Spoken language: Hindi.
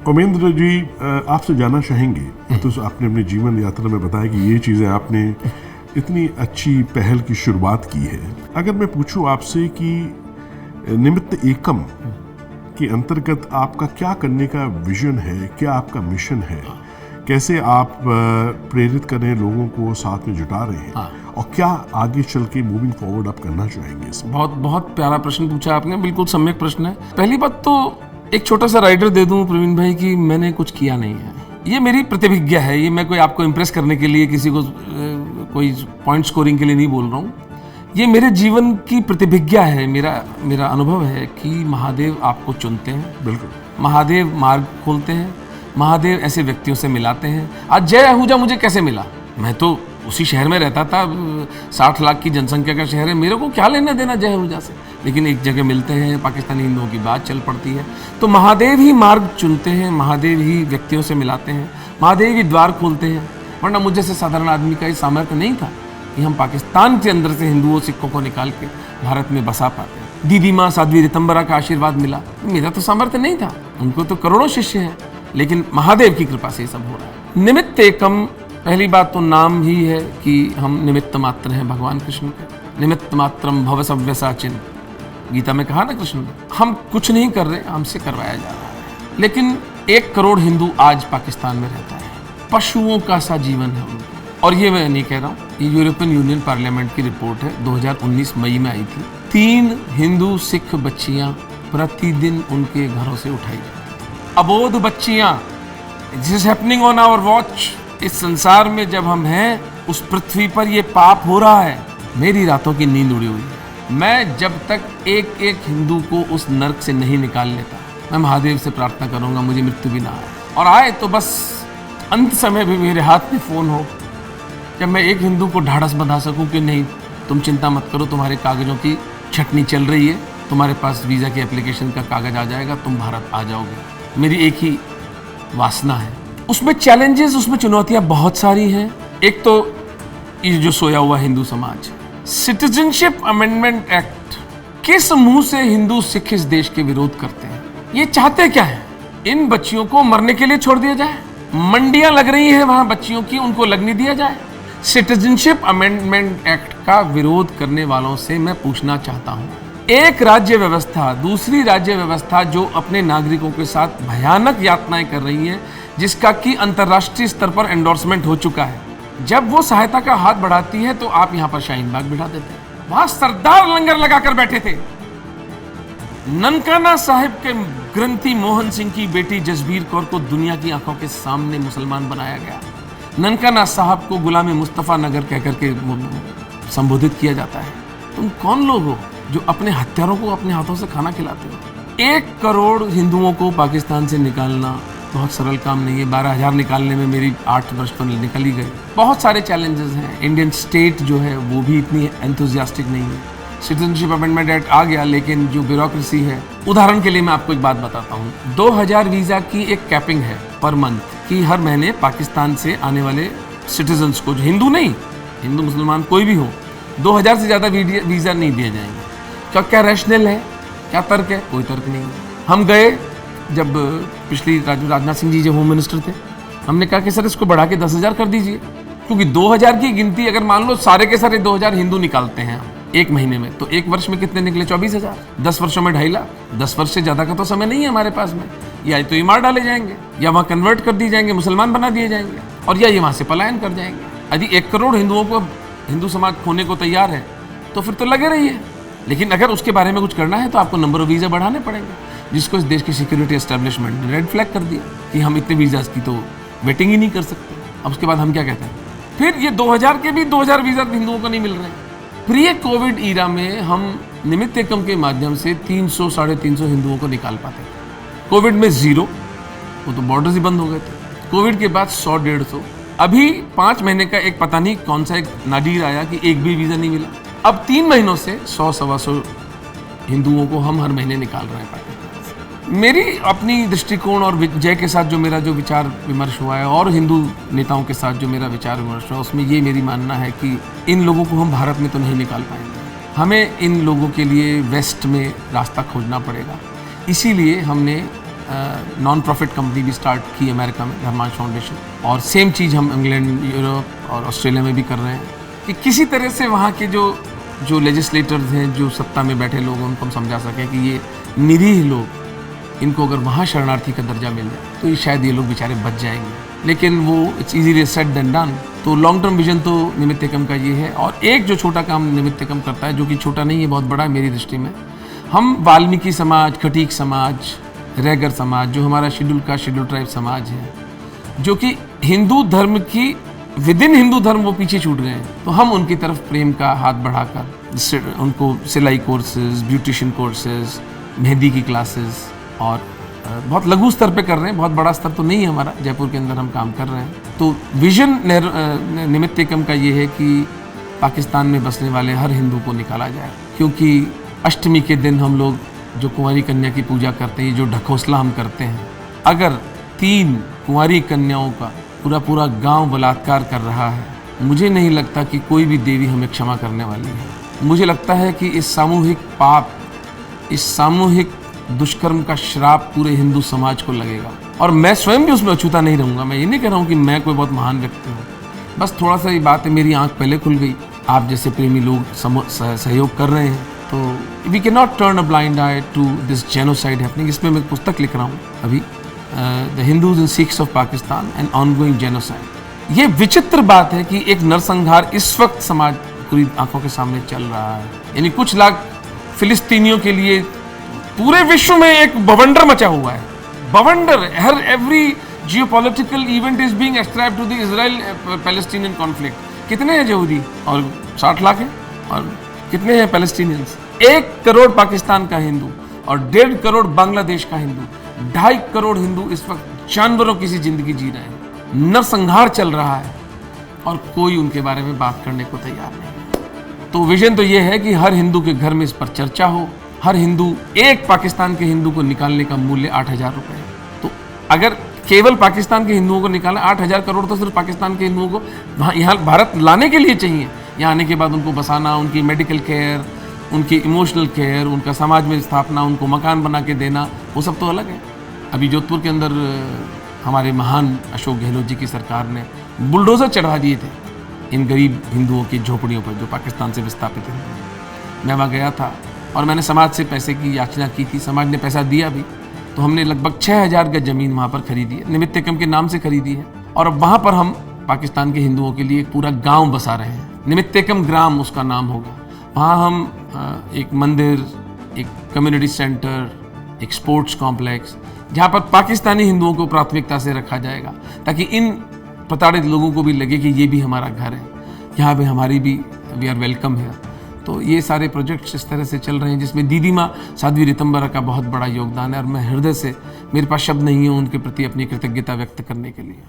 उमेंद्र जी, आपसे जानना चाहेंगे, तो आपने अपनी जीवन यात्रा में बताया कि ये चीज़ें आपने इतनी अच्छी पहल की शुरुआत की है। अगर मैं पूछूं आपसे कि निमित्त एकम के अंतर्गत आपका क्या करने का विजन है, क्या आपका मिशन है, कैसे आप प्रेरित कर रहे हैं लोगों को, साथ में जुटा रहे हैं, और क्या आगे चल के मूविंग फॉरवर्ड आप करना चाहेंगे इसमें? बहुत बहुत प्यारा प्रश्न पूछा आपने, बिल्कुल सम्यक प्रश्न है। पहली बात तो एक छोटा सा राइडर दे दूं प्रवीण भाई कि मैंने कुछ किया नहीं है, ये मेरी प्रतिभिज्ञा है। ये मैं कोई आपको इम्प्रेस करने के लिए, किसी को कोई पॉइंट स्कोरिंग के लिए नहीं बोल रहा हूँ। ये मेरे जीवन की प्रतिभिज्ञा है, मेरा अनुभव है कि महादेव आपको चुनते हैं। बिल्कुल, महादेव मार्ग खोलते हैं, महादेव ऐसे व्यक्तियों से मिलाते हैं। आज जय आहूजा मुझे कैसे मिला? मैं तो उसी शहर में रहता था, 60 लाख की जनसंख्या का शहर है, मेरे को क्या लेना देना जय आहूजा से। लेकिन एक जगह मिलते हैं, पाकिस्तानी हिंदुओं की बात चल पड़ती है, तो महादेव ही मार्ग चुनते हैं, महादेव ही व्यक्तियों से मिलाते हैं, महादेव ही द्वार खोलते हैं। वरना मुझे से साधारण आदमी का ये सामर्थ्य नहीं था कि हम पाकिस्तान के अंदर से हिंदुओं सिखों को निकाल के भारत में बसा पाते। दीदी माँ साध्वी रितंबरा का आशीर्वाद मिला, मेरा तो सामर्थ्य नहीं था, उनको तो करोड़ों शिष्य हैं, लेकिन महादेव की कृपा से ये सब हो रहा है। निमित्त एकम, पहली बात तो नाम ही है कि हम निमित्त मात्र हैं भगवान कृष्ण के। निमित्त मात्रम भव सव्यसाचिन, गीता में कहा ना कृष्ण ने। हम कुछ नहीं कर रहे, हमसे करवाया जा रहा है। लेकिन 1 करोड़ हिंदू आज पाकिस्तान में रहता है, पशुओं का सा जीवन है उनका। और ये मैं नहीं कह रहा हूँ, ये यूरोपियन यूनियन पार्लियामेंट की रिपोर्ट है, 2019 मई में आई थी। 3 हिंदू सिख बच्चियां प्रतिदिन उनके घरों से उठाई जाती, अबोध बच्चियां। This is happening on our watch. इस संसार में जब हम हैं, उस पृथ्वी पर ये पाप हो रहा है। मेरी रातों की नींद उड़ी हुई है। मैं जब तक एक एक हिंदू को उस नर्क से नहीं निकाल लेता, मैं महादेव से प्रार्थना करूंगा मुझे मृत्यु भी ना आए, और आए तो बस अंत समय भी मेरे हाथ में फोन हो, जब मैं एक हिंदू को ढाढ़स बंधा सकूं कि नहीं, तुम चिंता मत करो, तुम्हारे कागजों की छटनी चल रही है, तुम्हारे पास वीज़ा की एप्लीकेशन का कागज आ जाएगा, तुम भारत आ जाओगे। मेरी एक ही वासना है। उसमें चैलेंजेस, उसमें चुनौतियां बहुत सारी हैं। एक तो ये जो सोया हुआ हिंदू समाज, सिटीजनशिप अमेंडमेंट एक्ट, किस मुंह से हिंदू सिख इस देश के विरोध करते हैं? ये चाहते क्या है? इन बच्चियों को मरने के लिए छोड़ दिया जाए? मंडियां लग रही हैं वहां बच्चियों की, उनको लगने दिया जाए? सिटीजनशिप अमेंडमेंट एक्ट का विरोध करने वालों से मैं पूछना चाहता हूं, एक राज्य व्यवस्था दूसरी राज्य व्यवस्था जो अपने नागरिकों के साथ भयानक यातनाएं कर रही है, जिसका कि अंतर्राष्ट्रीय स्तर पर एंडोर्समेंट हो चुका है, जब वो सहायता का हाथ बढ़ाती है तो आप यहां पर शाहीन बाग बिठा देते हैं। वहां सरदार लंगर लगाकर बैठे थे। ननकाना साहिब के ग्रंथी मोहन सिंह की बेटी जसबीर कौर को दुनिया की आंखों के सामने मुसलमान बनाया गया। ननकाना साहब को गुलाम मुस्तफ़ा नगर कहकर के संबोधित किया जाता है। तुम कौन लोग हो जो अपने हत्यारों को अपने हाथों से खाना खिलाते हो? 1 करोड़ हिंदुओं को पाकिस्तान से निकालना बहुत सरल काम नहीं है। 12,000 निकालने में मेरी 8 वर्ष तो निकल ही गए। बहुत सारे चैलेंजेस हैं। इंडियन स्टेट जो है वो भी इतनी एंथुजियास्टिक नहीं है। सिटीजनशिप अमेंडमेंट एक्ट आ गया, लेकिन जो ब्यूरोक्रेसी है, उदाहरण के लिए मैं आपको एक बात बताता हूँ। 2000 वीजा की एक कैपिंग है पर मंथ कि हर महीने पाकिस्तान से आने वाले सिटीजन्स को, जो हिंदू नहीं, हिंदू मुसलमान कोई भी हो, 2000 से ज़्यादा वीज़ा नहीं दिए जाएंगे। क्या रैशनल है? क्या तर्क है? कोई तर्क नहीं है। हम गए, जब पिछली राजनाथ सिंह जी जो होम मिनिस्टर थे, हमने कहा कि सर इसको बढ़ा के 10,000 कर दीजिए, क्योंकि 2000 की गिनती अगर मान लो सारे के सारे 2000 हिंदू निकालते हैं एक महीने में, तो एक वर्ष में कितने निकले? 24,000। 10 वर्षों में 2.5 लाख। 10 वर्ष से ज़्यादा का तो समय नहीं है हमारे पास में। या तो ये मार डाले जाएंगे, या वहाँ कन्वर्ट कर दिए जाएंगे, मुसलमान बना दिए जाएंगे, और या ये वहाँ से पलायन कर जाएंगे। यदि 1 करोड़ हिंदुओं को हिंदू समाज खोने को तैयार है तो फिर तो लगे रहिए। लेकिन अगर उसके बारे में कुछ करना है तो आपको नंबर ऑफ वीज़ा बढ़ाने पड़ेंगे, जिसको इस देश की सिक्योरिटी एस्टेब्लिशमेंट ने रेड फ्लैग कर दिया कि हम इतने वीज़ाज की तो वेटिंग ही नहीं कर सकते। अब उसके बाद हम क्या कहते हैं? फिर ये 2000 के भी 2000 वीज़ा हिंदुओं को नहीं मिल रहे हैं। प्री कोविड ईरा में हम निमित्त एकम के माध्यम से 300 साढ़े 300 हिंदुओं को निकाल पाते थे। कोविड में 0, वो तो बॉर्डर्स ही बंद हो गए थे। कोविड के बाद 100-150। अभी 5 महीने का एक पता नहीं कौन सा एक नादीर आया कि एक भी वीज़ा नहीं मिला। अब 3 महीनों से 100-125 हिंदुओं को हम हर महीने निकाल रहे हैं पाकिस्तान से। मेरी अपनी दृष्टिकोण और विजय के साथ जो मेरा जो विचार विमर्श हुआ है, और हिंदू नेताओं के साथ जो मेरा विचार विमर्श हुआ, उसमें ये मेरी मानना है कि इन लोगों को हम भारत में तो नहीं निकाल पाएंगे। हमें इन लोगों के लिए वेस्ट में रास्ता खोजना पड़ेगा। इसीलिए हमने नॉन प्रॉफिट कंपनी भी स्टार्ट की अमेरिका में, धर्मांश फाउंडेशन, और सेम चीज़ हम इंग्लैंड, यूरोप और ऑस्ट्रेलिया में भी कर रहे हैं कि किसी तरह से वहाँ के जो लेजिस्लेटर्स हैं, जो सत्ता में बैठे लोग हैं, उनको हम समझा सकें कि ये निरीह लोग, इनको अगर वहाँ शरणार्थी का दर्जा मिल जाए तो ये शायद ये लोग बेचारे बच जाएंगे। लेकिन वो it's easily said than done. तो लॉन्ग टर्म विजन तो निमित्त एकम का ये है। और एक जो छोटा काम निमित्त एकम करता है, जो कि छोटा नहीं है, बहुत बड़ा है मेरी दृष्टि में, हम वाल्मीकि समाज, खटीक समाज, रैगर समाज, जो हमारा शेड्यूल कास्ट शेड्यूल ट्राइब समाज है, जो कि हिंदू धर्म की विद इन हिंदू धर्म वो पीछे छूट गए हैं, तो हम उनकी तरफ प्रेम का हाथ बढ़ाकर उनको सिलाई कोर्सेज, ब्यूटिशियन कोर्सेज, मेहंदी की क्लासेस, और बहुत लघु स्तर पे कर रहे हैं, बहुत बड़ा स्तर तो नहीं है हमारा, जयपुर के अंदर हम काम कर रहे हैं। तो विजन निमित्त एकम का ये है कि पाकिस्तान में बसने वाले हर हिंदू को निकाला जाए, क्योंकि अष्टमी के दिन हम लोग जो कुंवारी कन्या की पूजा करते हैं, जो ढकोसला हम करते हैं, अगर 3 कुंवारी कन्याओं का पूरा गांव बलात्कार कर रहा है, मुझे नहीं लगता कि कोई भी देवी हमें क्षमा करने वाली है। मुझे लगता है कि इस सामूहिक पाप, इस सामूहिक दुष्कर्म का श्राप पूरे हिंदू समाज को लगेगा। और मैं स्वयं भी उसमें अछूता नहीं रहूँगा। मैं ये नहीं कह रहा हूँ कि मैं कोई बहुत महान व्यक्ति हूँ, बस थोड़ा सा ये बात है, मेरी आंख पहले खुल गई। आप जैसे प्रेमी लोग सहयोग कर रहे हैं, तो we can not turn a blind eye to this genocide happening. इसमें मैं पुस्तक लिख रहा हूँ अभी, the Hindus and Sikhs of Pakistan and ongoing genocide. ये विचित्र बात है कि एक नरसंहार इस वक्त समाज पूरी आंखों के सामने चल रहा है। यानी कुछ लाख फिलिस्तीनियों के लिए पूरे विश्व में एक बवंडर मचा हुआ है। बवंडर, हर every geopolitical event is being ascribed to the Israel Palestinian conflict. कितने हैं यहूदी? और 60 लाख हैं। और कितने हैं पैलेस्टीनियंस? 1 करोड़ पाकिस्तान का हिंदू और 1.5 करोड़ बांग्लादेश का हिंदू, 2.5 करोड़ हिंदू इस वक्त जानवरों की सी जिंदगी जी रहे हैं। नरसंहार चल रहा है और कोई उनके बारे में बात करने को तैयार नहीं। तो विजन तो ये है कि हर हिंदू के घर में इस पर चर्चा हो। हर हिंदू, एक पाकिस्तान के हिंदू को निकालने का मूल्य 8,000 रुपये है। तो अगर केवल पाकिस्तान के हिंदुओं को निकालना, 8,000 करोड़ तो सिर्फ पाकिस्तान के हिंदुओं को वहाँ यहाँ भारत लाने के लिए चाहिए। यहाँ आने के बाद उनको बसाना, उनकी मेडिकल केयर, उनकी इमोशनल केयर, उनका समाज में स्थापना, उनको मकान बना के देना, वो सब तो अलग है। अभी जोधपुर के अंदर हमारे महान अशोक गहलोत जी की सरकार ने बुलडोज़र चढ़ा दिए थे इन गरीब हिंदुओं की झोपड़ियों पर, जो पाकिस्तान से विस्थापित हैं। मैं वहाँ गया था और मैंने समाज से पैसे की याचना की थी। समाज ने पैसा दिया भी। तो हमने लगभग 6,000 गज ज़मीन वहाँ पर खरीदी है, निमित्त एकम के नाम से खरीदी है। और अब वहाँ पर हम पाकिस्तान के हिंदुओं के लिए एक पूरा गांव बसा रहे हैं। निमित्त एकम ग्राम उसका नाम होगा। वहाँ हम एक मंदिर, एक कम्युनिटी सेंटर, एक स्पोर्ट्स कॉम्प्लेक्स, जहाँ पर पाकिस्तानी हिंदुओं को प्राथमिकता से रखा जाएगा, ताकि इन प्रताड़ित लोगों को भी लगे कि ये भी हमारा घर है, यहाँ पे हमारी भी वी आर वेलकम है। तो ये सारे प्रोजेक्ट्स इस तरह से चल रहे हैं, जिसमें दीदी माँ साध्वी रितंबरा का बहुत बड़ा योगदान है। और मैं हृदय से, मेरे पास शब्द नहीं है उनके प्रति अपनी कृतज्ञता व्यक्त करने के लिए।